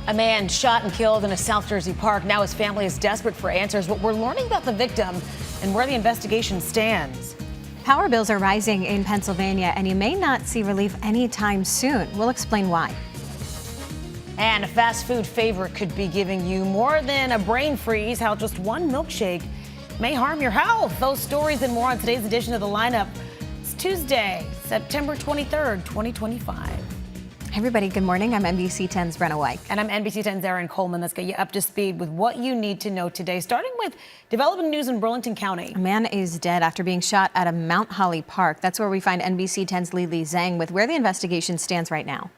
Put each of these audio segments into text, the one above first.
A man shot and killed in a South Jersey park. Now his family is desperate for answers, but we're learning about the victim and where the investigation stands. Power bills are rising in Pennsylvania, and you may not see relief anytime soon. We'll explain why. And a fast food favorite could be giving you more than a brain freeze. How just one milkshake may harm your health. Those stories and more on today's edition of The Lineup. It's Tuesday, September 23rd, 2025. Hey everybody, good morning. I'm NBC 10's Brenna Weick. And I'm NBC 10's Erin Coleman. Let's get you up to speed with what you need to know today, starting with developing news in Burlington County. A man is dead after being shot at a Mount Holly park. That's where we find NBC 10's Lili Zheng with where the investigation stands right now.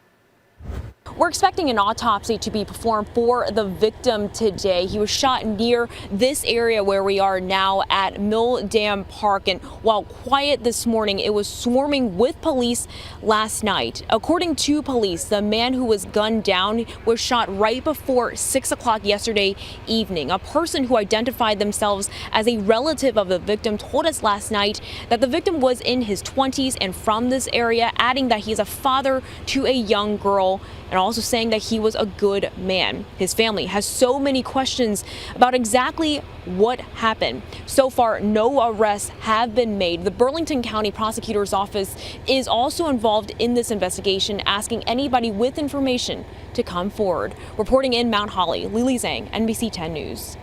We're expecting an autopsy to be performed for the victim today. He was shot near this area where we are now at Mill Dam Park. And while quiet this morning, it was swarming with police last night. According to police, the man who was gunned down was shot right before 6 o'clock yesterday evening. A person who identified themselves as a relative of the victim told us last night that the victim was in his 20s and from this area, adding that he's a father to a young girl, and also saying that he was a good man. His family has so many questions about exactly what happened. So far, no arrests have been made. The Burlington County Prosecutor's Office is also involved in this investigation, asking anybody with information to come forward. Reporting in Mount Holly, Lili Zheng, NBC 10 News.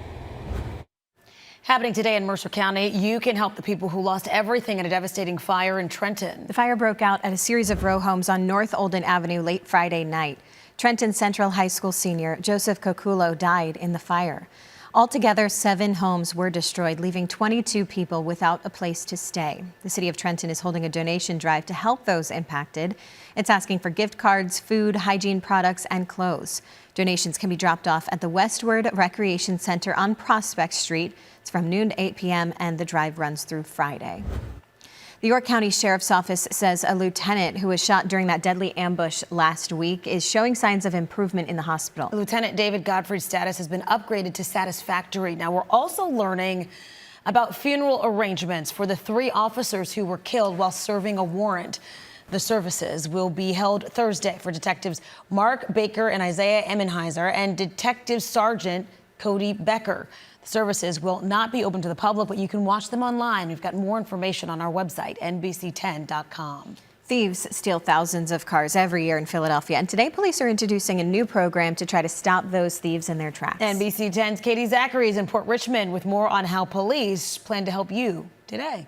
Happening today in Mercer County, you can help the people who lost everything in a devastating fire in Trenton. The fire broke out at a series of row homes on North Olden Avenue late Friday night. Trenton Central High School senior Joseph Kokulo died in the fire. Altogether, 7 homes were destroyed, leaving 22 people without a place to stay. The city of Trenton is holding a donation drive to help those impacted. It's asking for gift cards, food, hygiene products, and clothes. Donations can be dropped off at the Westward Recreation Center on Prospect Street. It's from noon to 8 p.m. and the drive runs through Friday. The York County Sheriff's Office says a lieutenant who was shot during that deadly ambush last week is showing signs of improvement in the hospital. Lieutenant David Godfrey's status has been upgraded to satisfactory. Now we're also learning about funeral arrangements for the 3 officers who were killed while serving a warrant. The services will be held Thursday for Detectives Mark Baker and Isaiah Emmenheiser and Detective Sergeant Cody Becker. The services will not be open to the public, but you can watch them online. We've got more information on our website, NBC10.com. Thieves steal thousands of cars every year in Philadelphia, and today police are introducing a new program to try to stop those thieves in their tracks. NBC 10's Katy Zachry is in Port Richmond with more on how police plan to help you today.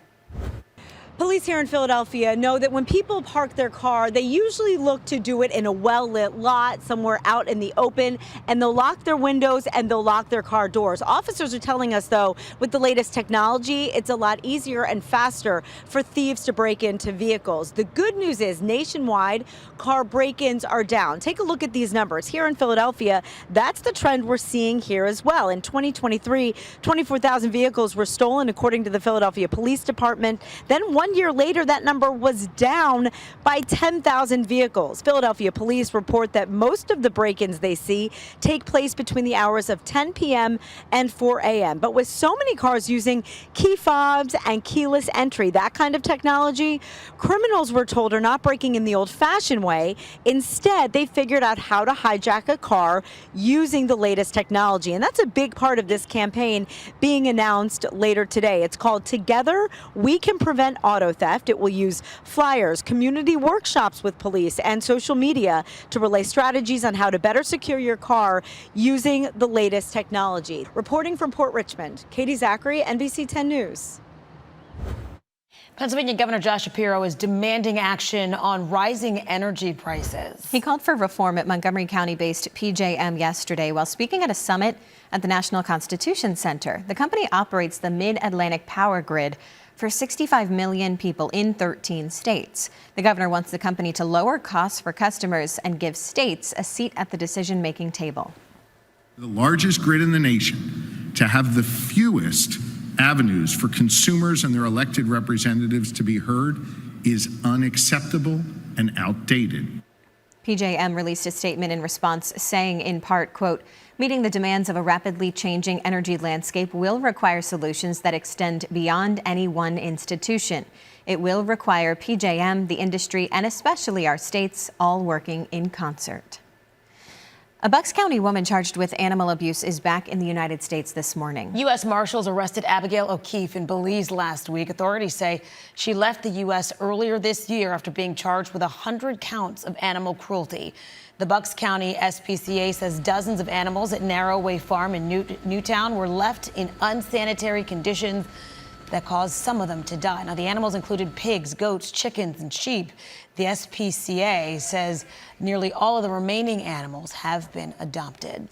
Police here in Philadelphia know that when people park their car, they usually look to do it in a well-lit lot somewhere out in the open, and they'll lock their windows and they'll lock their car doors. Officers are telling us, though, with the latest technology, it's a lot easier and faster for thieves to break into vehicles. The good news is nationwide, car break-ins are down. Take a look at these numbers. Here in Philadelphia, that's the trend we're seeing here as well. In 2023, 24,000 vehicles were stolen, according to the Philadelphia Police Department. Then 1 year later, that number was down by 10,000 vehicles. Philadelphia police report that most of the break-ins they see take place between the hours of 10 p.m. and 4 a.m. But with so many cars using key fobs and keyless entry, that kind of technology, criminals, we're told, are not breaking in the old-fashioned way. Instead, they figured out how to hijack a car using the latest technology. And that's a big part of this campaign being announced later today. It's called Together We Can Prevent Auto Theft. It will use flyers, community workshops with police, and social media to relay strategies on how to better secure your car using the latest technology. Reporting from Port Richmond, Katy Zachry, NBC 10 News. Pennsylvania Governor Josh Shapiro is demanding action on rising energy prices. He called for reform at Montgomery County-based PJM yesterday while speaking at a summit at the National Constitution Center. The company operates the Mid-Atlantic Power Grid for 65 million people in 13 states. The governor wants the company to lower costs for customers and give states a seat at the decision-making table. The largest grid in the nation to have the fewest avenues for consumers and their elected representatives to be heard is unacceptable and outdated. PJM released a statement in response saying in part, quote, meeting the demands of a rapidly changing energy landscape will require solutions that extend beyond any one institution. It will require PJM, the industry, and especially our states all working in concert. A Bucks County woman charged with animal abuse is back in the United States this morning. U.S. Marshals arrested Abigail O'Keefe in Belize last week. Authorities say she left the U.S. earlier this year after being charged with 100 counts of animal cruelty. The Bucks County SPCA says dozens of animals at Narrowway Farm in Newtown were left in unsanitary conditions that caused some of them to die. Now, the animals included pigs, goats, chickens, and sheep. The SPCA says nearly all of the remaining animals have been adopted.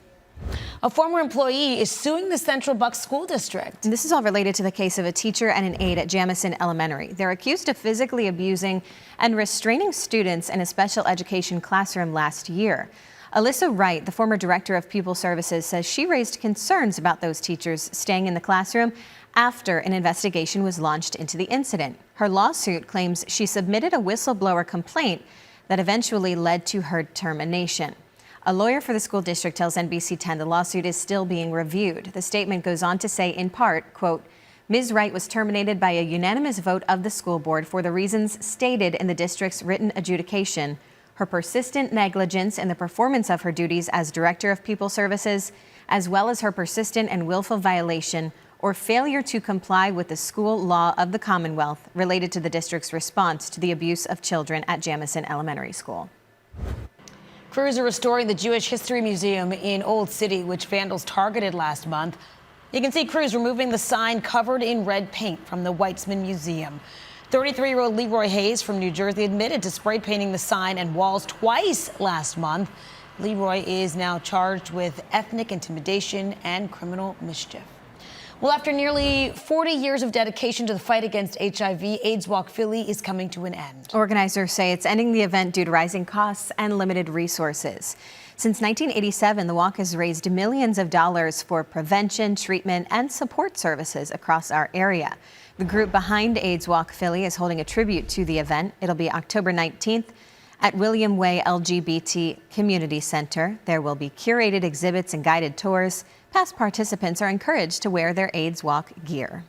A former employee is suing the Central Bucks School District. This is all related to the case of a teacher and an aide at Jamison Elementary. They're accused of physically abusing and restraining students in a special education classroom last year. Alyssa Wright, the former director of Pupil Services, says she raised concerns about those teachers staying in the classroom after an investigation was launched into the incident. Her lawsuit claims she submitted a whistleblower complaint that eventually led to her termination. A lawyer for the school district tells NBC 10 the lawsuit is still being reviewed. The statement goes on to say, in part, quote, Ms. Wright was terminated by a unanimous vote of the school board for the reasons stated in the district's written adjudication. Her persistent negligence in the performance of her duties as director of Pupil Services, as well as her persistent and willful violation or failure to comply with the school law of the Commonwealth related to the district's response to the abuse of children at Jamison Elementary School. Crews are restoring the Jewish History Museum in Old City, which vandals targeted last month. You can see crews removing the sign covered in red paint from the Weitzman Museum. 33-year-old Leroy Hayes from New Jersey admitted to spray painting the sign and walls twice last month. Leroy is now charged with ethnic intimidation and criminal mischief. Well, after nearly 40 years of dedication to the fight against HIV, AIDS Walk Philly is coming to an end. Organizers say it's ending the event due to rising costs and limited resources. Since 1987, the walk has raised millions of dollars for prevention, treatment, and support services across our area. The group behind AIDS Walk Philly is holding a tribute to the event. It'll be October 19th at William Way LGBT Community Center. There will be curated exhibits and guided tours. Past participants are encouraged to wear their AIDS Walk gear.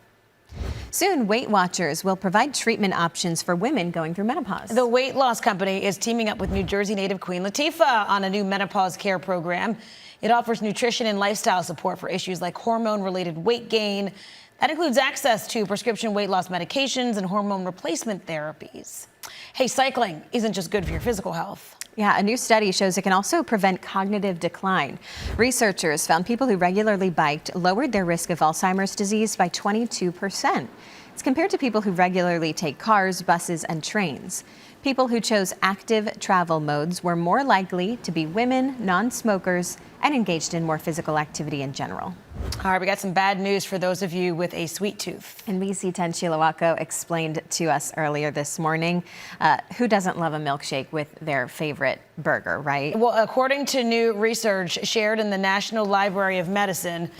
Soon, Weight Watchers will provide treatment options for women going through menopause. The weight loss company is teaming up with New Jersey native Queen Latifah on a new menopause care program. It offers nutrition and lifestyle support for issues like hormone-related weight gain. That includes access to prescription weight loss medications and hormone replacement therapies. Hey, cycling isn't just good for your physical health. Yeah, a new study shows it can also prevent cognitive decline. Researchers found people who regularly biked lowered their risk of Alzheimer's disease by 22%. It's compared to people who regularly take cars, buses, and trains. People who chose active travel modes were more likely to be women, non-smokers, and engaged in more physical activity in general. All right, we got some bad news for those of you with a sweet tooth. NBC 10 Sheila Wacko explained to us earlier this morning, who doesn't love a milkshake with their favorite burger, right? Well, according to new research shared in the National Library of Medicine,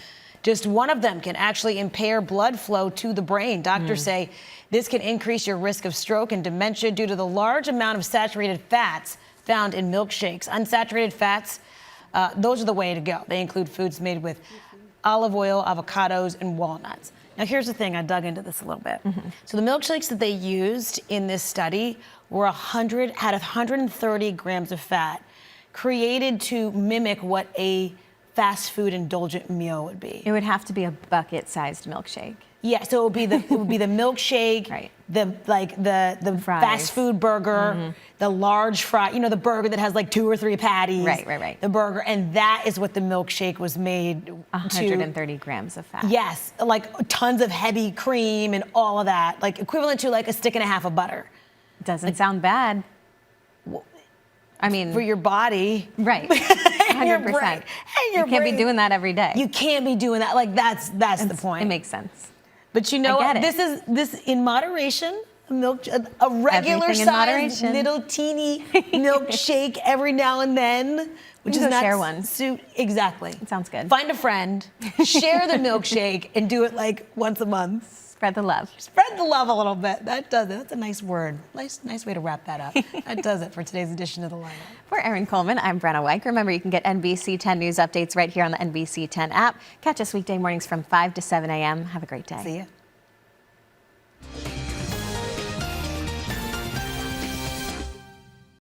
just one of them can actually impair blood flow to the brain. Doctors say this can increase your risk of stroke and dementia due to the large amount of saturated fats found in milkshakes. Unsaturated fats, those are the way to go. They include foods made with olive oil, avocados, and walnuts. Now, here's the thing. I dug into this a little bit. So the milkshakes that they used in this study were had 130 grams of fat, created to mimic what a fast food indulgent meal would be. It would have to be a bucket-sized milkshake. Yeah, so it would be the milkshake, Right. the Fries. fast food burger, the large fry, the burger that has like 2 or 3 patties. Right. The burger, and that is what the milkshake was made to. 130 grams of fat. Yes, like tons of heavy cream and all of that, like equivalent to like a stick and a half of butter. Doesn't sound bad. I mean, For your body. right. And your 100%. brain. And You your can't be brain. doing that every day. You can't be doing that. Like that's the point. It makes sense. But you know I what? get it. This is in moderation. A regular Everything in size moderation. little teeny milkshake every now and then, which can is go not share one. Exactly. It sounds good. Find a friend, share the milkshake, and do it like once a month. Spread the love. Spread the love a little bit. That does it. That's a nice word. Nice way to wrap that up. That does it for today's edition of The Lineup. For Erin Coleman, I'm Brenna Weick. Remember, you can get NBC 10 news updates right here on the NBC 10 app. Catch us weekday mornings from 5 to 7 a.m. Have a great day. See ya.